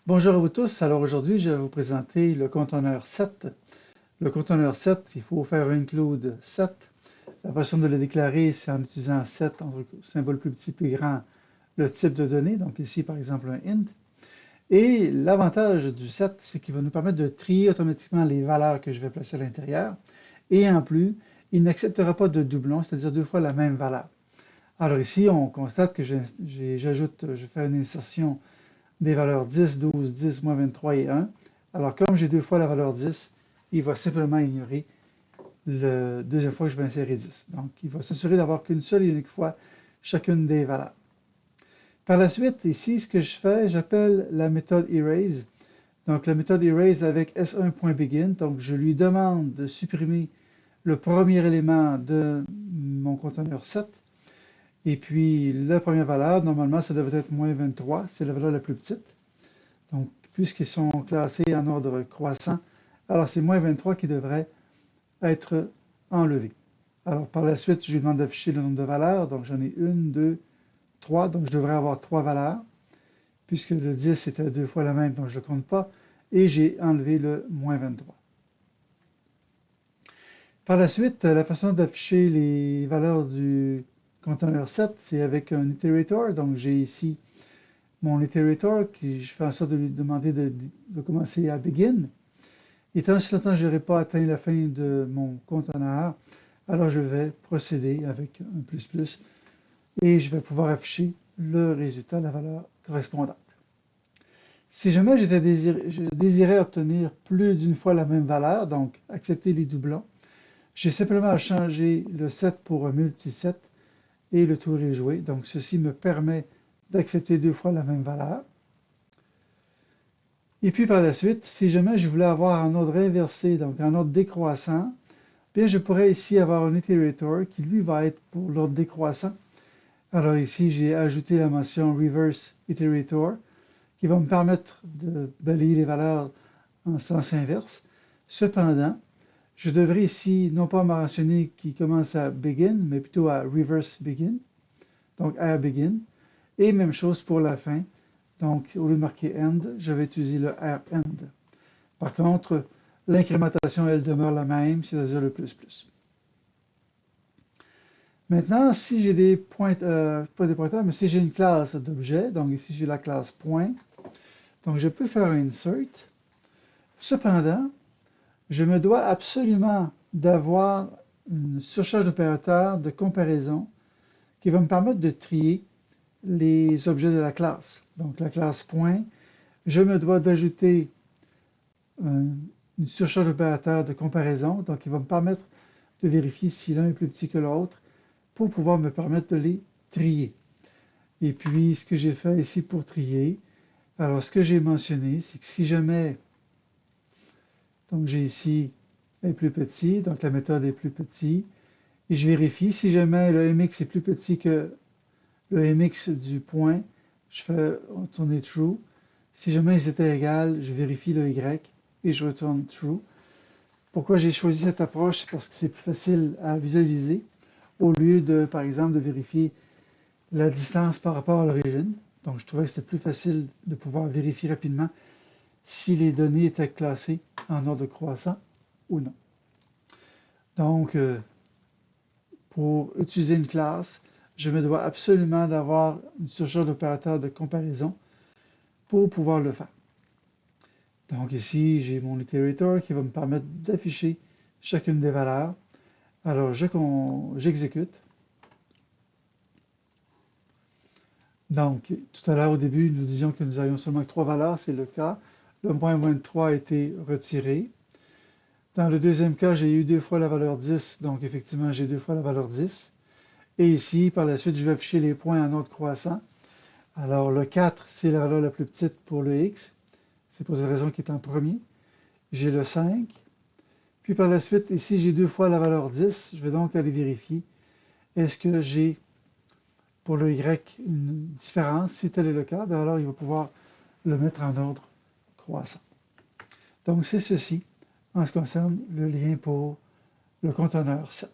Bonjour à vous tous. Alors aujourd'hui, je vais vous présenter le conteneur set. Le conteneur set, il faut faire include set. La façon de le déclarer, c'est en utilisant set entre symbole plus petit plus grand, le type de données. Donc ici, par exemple, un int. Et l'avantage du set, c'est qu'il va nous permettre de trier automatiquement les valeurs que je vais placer à l'intérieur. Et en plus, il n'acceptera pas de doublons, c'est-à-dire deux fois la même valeur. Alors ici, on constate que je fais une insertion des valeurs 10, 12, 10, moins 23 et 1. Alors, comme j'ai deux fois la valeur 10, il va simplement ignorer la deuxième fois que je vais insérer 10. Donc, il va s'assurer d'avoir qu'une seule et unique fois chacune des valeurs. Par la suite, ici, ce que je fais, j'appelle la méthode erase. Donc, la méthode erase avec s1.begin. Donc, je lui demande de supprimer le premier élément de mon conteneur set. Et puis, la première valeur, normalement, ça devrait être moins 23. C'est la valeur la plus petite. Donc, puisqu'ils sont classés en ordre croissant, alors c'est moins 23 qui devrait être enlevé. Alors, par la suite, je lui demande d'afficher le nombre de valeurs. Donc, j'en ai une, deux, trois. Donc, je devrais avoir trois valeurs, puisque le 10 était deux fois la même, donc je ne le compte pas. Et j'ai enlevé le moins 23. Par la suite, la façon d'afficher les valeurs du conteneur set, c'est avec un iterator. Donc, j'ai ici mon iterator qui je fais en sorte de lui demander de commencer à begin. Et tant si longtemps que je n'aurai pas atteint la fin de mon conteneur, alors je vais procéder avec un plus plus et je vais pouvoir afficher le résultat, la valeur correspondante. Si jamais je désirais obtenir plus d'une fois la même valeur, donc accepter les doublons, j'ai simplement à changer le set pour un multiset et le tour est joué. Donc ceci me permet d'accepter deux fois la même valeur. Et puis par la suite, si jamais je voulais avoir un ordre inversé, donc un ordre décroissant, bien je pourrais ici avoir un iterator qui lui va être pour l'ordre décroissant. Alors ici, j'ai ajouté la mention reverse iterator qui va me permettre de balayer les valeurs en sens inverse. Cependant, je devrais ici non pas mentionner qui commence à begin, mais plutôt à reverse begin, donc à begin. Et même chose pour la fin. Donc, au lieu de marquer end, je vais utiliser le end. Par contre, l'incrémentation, elle demeure la même, c'est-à-dire le plus plus. Maintenant, si j'ai des pointeurs, pas des pointeurs, mais si j'ai une classe d'objets, donc ici j'ai la classe point, donc je peux faire un insert. Cependant, je me dois absolument d'avoir une surcharge d'opérateurs de comparaison qui va me permettre de trier les objets de la classe. Donc la classe point, je me dois d'ajouter une surcharge d'opérateurs de comparaison, donc il va me permettre de vérifier si l'un est plus petit que l'autre pour pouvoir me permettre de les trier. Et puis, ce que j'ai fait ici pour trier, alors ce que j'ai mentionné, c'est que si jamais, donc j'ai ici est plus petit, donc la méthode est plus petit, et je vérifie si jamais le mx est plus petit que le mx du point, je fais tourner true. Si jamais c'était égal, je vérifie le y et je retourne true. Pourquoi j'ai choisi cette approche? Parce que c'est plus facile à visualiser au lieu de, par exemple, de vérifier la distance par rapport à l'origine. Donc, je trouvais que c'était plus facile de pouvoir vérifier rapidement si les données étaient classées en ordre croissant ou non. Donc, pour utiliser une classe, je me dois absolument d'avoir une surcharge d'opérateurs de comparaison pour pouvoir le faire. Donc ici, j'ai mon iterator qui va me permettre d'afficher chacune des valeurs. Alors, j'exécute. Donc, tout à l'heure, au début, nous disions que nous avions seulement trois valeurs, c'est le cas. Le point 23 a été retiré. Dans le deuxième cas, j'ai eu deux fois la valeur 10, donc effectivement, j'ai deux fois la valeur 10. Et ici, par la suite, je vais afficher les points en ordre croissant. Alors, le 4, c'est la valeur la plus petite pour le x. C'est pour cette raison qu'il est en premier. J'ai le 5. Puis par la suite, ici, j'ai deux fois la valeur 10. Je vais donc aller vérifier. Est-ce que j'ai pour le y une différence? Si tel est le cas, bien alors il va pouvoir le mettre en ordre croissant. Donc c'est ceci en ce qui concerne le lien pour le conteneur 7.